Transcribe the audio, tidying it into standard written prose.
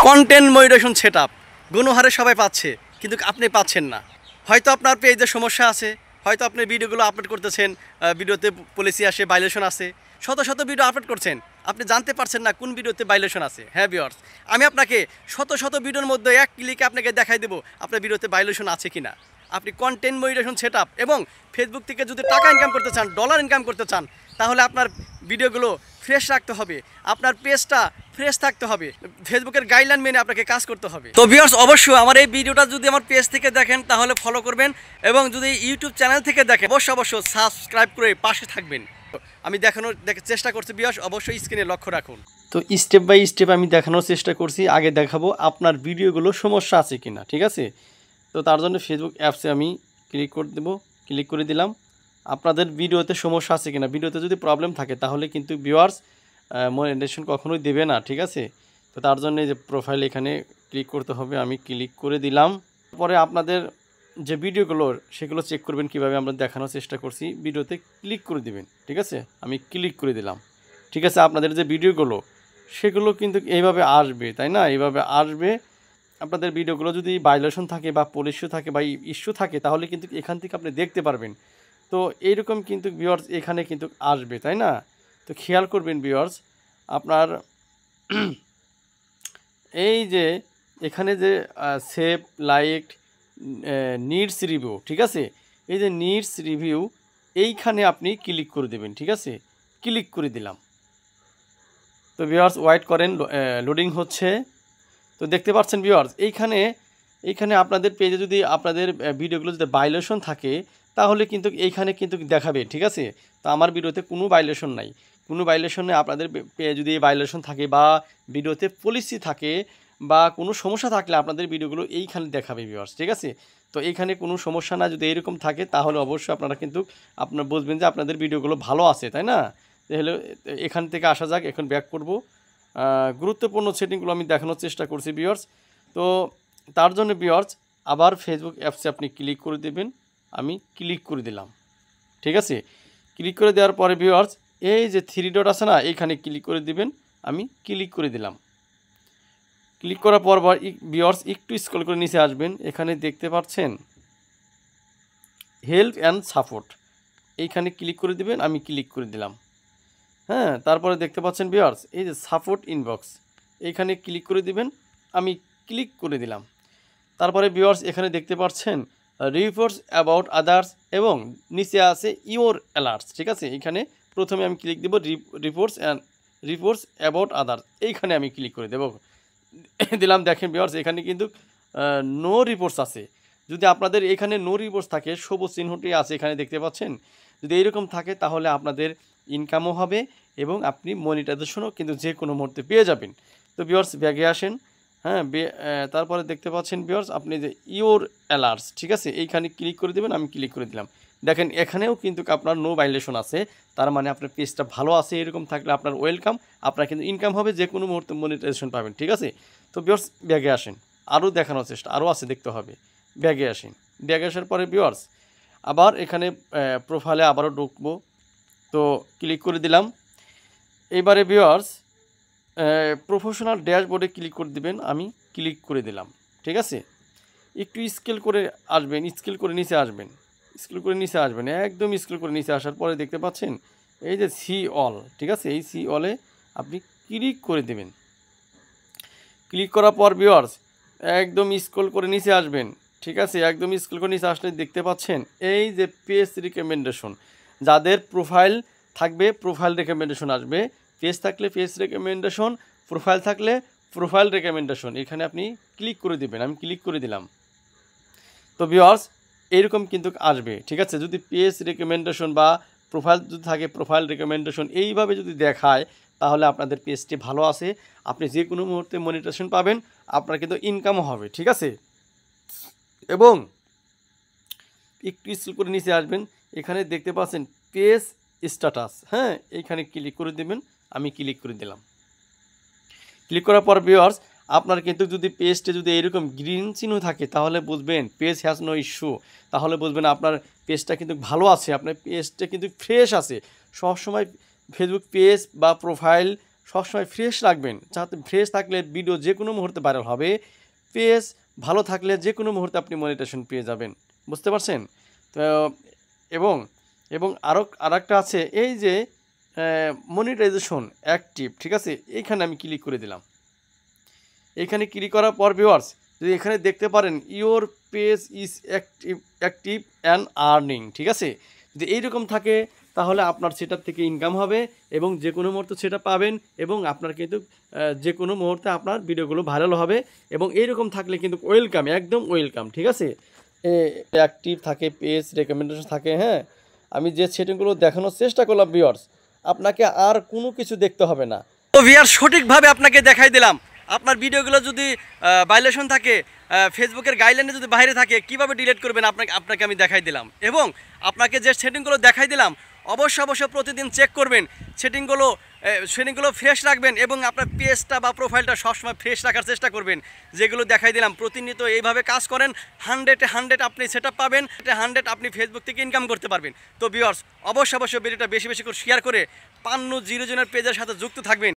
Content monetization setup গুণহারে সবাই পাচ্ছে, কিন্তু আপনি পাচ্ছেন না। হয়তো আপনার পেজে সমস্যা আছে, হয়তো আপনি ভিডিওগুলো আপলোড করতেছেন, ভিডিওতে পলিসি আসে, ভায়োলেশন আছে, শত শত ভিডিও আপলোড করছেন, আপনি জানতে পারছেন না কোন ভিডিওতে ভায়োলেশন আছে। হ্যাঁ ভিউয়ার্স, আমি আপনাকে শত শত ভিডিওর মধ্যে এক ক্লিকে আপনাকে দেখাই দেবো আপনার ভিডিওতে ভায়োলেশন আছে কিনা। আপনি কন্টেন্ট মনিটাইজেশন সেটআপ এবং ফেসবুক থেকে যদি টাকা ইনকাম করতে চান, ডলার ইনকাম করতে চান, তাহলে আপনার ভিডিওগুলো ফ্রেশ রাখতে হবে, আপনার পেজটা ফ্রেশ থাকতে হবে, ফেসবুকের গাইডলাইন মেনে আপনাকে কাজ করতে হবে। তো ভিউয়ার্স, অবশ্যই আমার এই ভিডিওটা যদি আমার পেজ থেকে দেখেন তাহলে ফলো করবেন, এবং যদি ইউটিউব চ্যানেল থেকে দেখেন অবশ্যই সাবস্ক্রাইব করে পাশে থাকবেন। আমি দেখানোর চেষ্টা করছি ভিউয়ার্স, অবশ্যই স্ক্রিনে লক্ষ্য রাখুন। তো স্টেপ বাই স্টেপ আমি দেখানোর চেষ্টা করছি। আগে দেখাবো আপনার ভিডিওগুলো সমস্যা আছে কিনা, ঠিক আছে? তো তার জন্য ফেসবুক অ্যাপসে আমি ক্লিক করে দেবো, ক্লিক করে দিলাম। আপনাদের ভিডিওতে সমস্যা আছে কিনা, ভিডিওতে যদি প্রবলেম থাকে তাহলে কিন্তু ভিউয়ার্স মনিটাইজেশন কখনোই দেবে না, ঠিক আছে? তো তার জন্য এই যে প্রোফাইল এখানে ক্লিক করতে হবে, আমি ক্লিক করে দিলাম। পরে আপনাদের যে ভিডিওগুলো সেগুলো চেক করবেন কিভাবে আমরা দেখানোর চেষ্টা করছি। ভিডিওতে ক্লিক করে দিবেন, ঠিক আছে? আমি ক্লিক করে দিলাম, ঠিক আছে? আপনাদের যে ভিডিওগুলো সেগুলো কিন্তু এইভাবে আসবে, তাই না? এইভাবে আসবে। আপনাদের ভিডিওগুলো যদি ভায়োলেশন থাকে বা পলিশু থাকে বা ইস্যু থাকে তাহলে কিন্তু এখান থেকে আপনি দেখতে পারবেন। তো এইরকম কিন্তু ভিউয়ার্স এখানে কিন্তু আসবে, তাই না? তো খেয়াল করবেন ভিউয়ার্স, আপনার এই যে এখানে যে সেভ লাইক নিডস রিভিউ, ঠিক আছে? এই যে নিডস রিভিউ এইখানে আপনি ক্লিক করে দেবেন, ঠিক আছে? ক্লিক করে দিলাম। তো ভিউয়ার্স ওয়েট করেন, লোডিং হচ্ছে। তো দেখতে পাচ্ছেন ভিউয়ার্স, এইখানে আপনাদের পেজে যদি আপনাদের ভিডিওগুলো যদি ভায়োলেশন থাকে তাহলে কিন্তু এইখানে কিন্তু দেখাবে, ঠিক আছে? তো আমার ভিডিওতে কোনো ভায়োলেশন নাই, কোনো ভায়োলেশন নেই। আপনাদের পেজে যদি ভায়োলেশন থাকে বা ভিডিওতে পলিসি থাকে বা কোনো সমস্যা থাকলে আপনাদের ভিডিওগুলো এইখানে দেখাবে ভিউয়ার্স, ঠিক আছে? তো এইখানে কোনো সমস্যা না যদি এরকম থাকে তাহলে অবশ্যই আপনারা কিন্তু আপনারা বুঝবেন যে আপনাদের ভিডিওগুলো ভালো আছে, তাই না? তাহলে এখান থেকে আসা যাক, এখন ব্যাক করব। গুরুত্বপূর্ণ সেটিংগুলো আমি দেখানোর চেষ্টা করছি ভিউয়ার্স। তো তার জন্য ভিউয়ার্স আবার ফেসবুক অ্যাপসে আপনি ক্লিক করে দেবেন, আমি ক্লিক করে দিলাম, ঠিক আছে? ক্লিক করে দেওয়ার পরে ভিউয়ার্স এই যে থ্রি ডট আছে না, এইখানে ক্লিক করে দিবেন, আমি ক্লিক করে দিলাম। ক্লিক করার পর ভিউয়ার্স একটু স্ক্রল করে নিচে আসবেন, এখানে দেখতে পাচ্ছেন হেল্প অ্যান্ড সাপোর্ট, এইখানে ক্লিক করে দিবেন, আমি ক্লিক করে দিলাম। হ্যাঁ, তারপরে দেখতে পাচ্ছেন ভিউয়ার্স এই যে সাপোর্ট ইনবক্স, এইখানে ক্লিক করে দিবেন, আমি ক্লিক করে দিলাম। তারপরে ভিউয়ার্স এখানে দেখতে পাচ্ছেন রিপোর্টস অ্যাবাউট আদার্স এবং নিচে আছে ইওর অ্যালার্টস, ঠিক আছে? এখানে প্রথমে আমি ক্লিক দেব রিপোর্টস অ্যাবাউট আদার্স, এইখানে আমি ক্লিক করে দেব, দিলাম। দেখেন ভিউয়ার্স এখানে কিন্তু নো রিপোর্টস আছে। যদি আপনাদের এখানে নো রিপোর্টস থাকে, সবুজ চিহ্নটি আছে এখানে দেখতে পাচ্ছেন, যদি এইরকম থাকে তাহলে আপনাদের ইনকামও হবে এবং আপনি মনিটাইজেশনও কিন্তু যে কোনো মুহূর্তে পেয়ে যাবেন। তো ভিউয়ার্স ব্যাগে আসেন। হ্যাঁ, তারপরে দেখতে পাচ্ছেন ভিউয়ার্স আপনি যে ইওর অ্যালার্টস, ঠিক আছে? এইখানে ক্লিক করে দেবেন, আমি ক্লিক করে দিলাম। দেখেন এখানেও কিন্তু আপনার নো ভায়োলেশন আছে, তার মানে আপনার পেজটা ভালো আছে। এরকম থাকলে আপনার ওয়েলকাম, আপনার কিন্তু ইনকাম হবে, যে কোনো মুহূর্তে মনিটাইজেশন পাবেন, ঠিক আছে? তো ভিউয়ার্স ব্যাগে আসেন, আরও দেখানোর চেষ্টা আরও আছে দেখতে হবে। ব্যাগে আসেন, ব্যাগে আসার পরে ভিউয়ার্স আবার এখানে প্রোফাইলে আবারও ঢুকবো, তো ক্লিক করে দিলাম। এবারে ভিউয়ার্স প্রফেশনাল ড্যাশবোর্ডে ক্লিক করে দিবেন, আমি ক্লিক করে দিলাম, ঠিক আছে? একটু স্কেল করে আসবেন, স্কেল করে নিচে আসবেন, স্কেল করে নিচে আসবেন, একদম স্কেল করে নিচে আসার পরে দেখতে পাচ্ছেন এই যে সি অল, ঠিক আছে? এই সি অলে আপনি ক্লিক করে দেবেন। ক্লিক করার পর ভিউয়ার্স একদম স্ক্রল করে নিচে আসবেন, ঠিক আছে? একদম স্ক্রল করে নিচে আসলে দেখতে পাচ্ছেন এই যে পেজ রিকমেন্ডেশন, যাদের প্রোফাইল থাকবে প্রোফাইল রিকমেন্ডেশন আসবে, পেজ থাকলে পেজ রিকমেন্ডেশন, প্রোফাইল থাকলে প্রোফাইল রিকমেন্ডেশন, এখানে আপনি ক্লিক করে দিবেন, আমি ক্লিক করে দিলাম। তো ভিউয়ার্স এরকম কিন্তু আসবে, ঠিক আছে? যদি পেজ রিকমেন্ডেশন বা প্রোফাইল যদি থাকে প্রোফাইল রিকমেন্ডেশন এইভাবে যদি দেখায় তাহলে আপনাদের পেজটি ভালো আছে, আপনি যে কোনো মুহূর্তে মনিটাইজেশন পাবেন, আপনার কিন্তু ইনকামও হবে, ঠিক আছে? এবং একটু স্ক্রল করে নিচে আসবেন, এখানে দেখতে পাচ্ছেন পেজ স্ট্যাটাস, হ্যাঁ, এইখানে ক্লিক করে দেবেন, আমি ক্লিক করে দিলাম। ক্লিক করার পর ভিউয়ার্স আপনার কিন্তু যদি পেজটি যদি এরকম গ্রিন চিহ্ন থাকে তাহলে বুঝবেন পেজ হ্যাজ নো ইস্যু, তাহলে বুঝবেন আপনার পেজটা কিন্তু ভালো আছে, আপনার পেজটা কিন্তু ফ্রেশ আছে। সবসময় ফেসবুক পেজ বা প্রোফাইল সবসময় ফ্রেশ রাখবেন, যাতে ফ্রেশ থাকলে ভিডিও যে কোনো মুহূর্তে ভাইরাল হবে। পেজ ভালো থাকলে যে কোনো মুহূর্তে আপনি মনিটাইজেশন পেয়ে যাবেন, বুঝতে পারছেন? তো এবং এবং আরেকটা আছে, এই যে মনিটাইজেশন অ্যাক্টিভ, ঠিক আছে? এইখানে আমি ক্লিক করে দিলাম। এইখানে ক্লিক করার পর ভিউয়ার্স, যদি এখানে দেখতে পারেন your page is active and earning, ঠিক আছে? যদি এইরকম থাকে তাহলে আপনার সেটার থেকে ইনকাম হবে এবং যে কোনো মুহূর্তে সেটা পাবেন এবং আপনার কিন্তু যে কোনো মুহূর্তে আপনার ভিডিওগুলো ভাইরাল হবে এবং এইরকম থাকলে কিন্তু ওয়েলকাম, একদম ওয়েলকাম, ঠিক আছে? অ্যাক্টিভ থাকে, পেজ রেকমেন্ডেশন থাকে। হ্যাঁ, আমি যে সেটিংগুলো দেখানোর চেষ্টা করলাম ভিউয়ার্স, আপনাকে আর কোনো কিছু দেখতে হবে না। তো ভিউয়ার্স, সঠিকভাবে আপনাকে দেখাই দিলাম। আপনার ভিডিওগুলো যদি ভাইলেশন থাকে, ফেসবুকের গাইডলাইনে যদি বাইরে থাকে, কিভাবে ডিলিট করবেন আপনাকে আমি দেখাই দিলাম। এবং আপনাকে যে সেটিংগুলো দেখাই দিলাম অবশ্যই প্রতিদিন চেক করবেন, সেটিংগুলো ফ্রেশ রাখবেন এবং আপনার পেজটা বা প্রোফাইলটা সবসময় ফ্রেশ রাখার চেষ্টা করবেন। যেগুলো দেখাই দিলাম প্রতিনিয়ত এইভাবে কাজ করেন, 100 আপনি সেট পাবেন, 100 আপনি ফেসবুক থেকে ইনকাম করতে পারবেন। তো ভিউয়ার্স, অবশ্যই ভিডিওটা বেশি করে শেয়ার করে 50 জনের পেজের সাথে যুক্ত থাকবেন।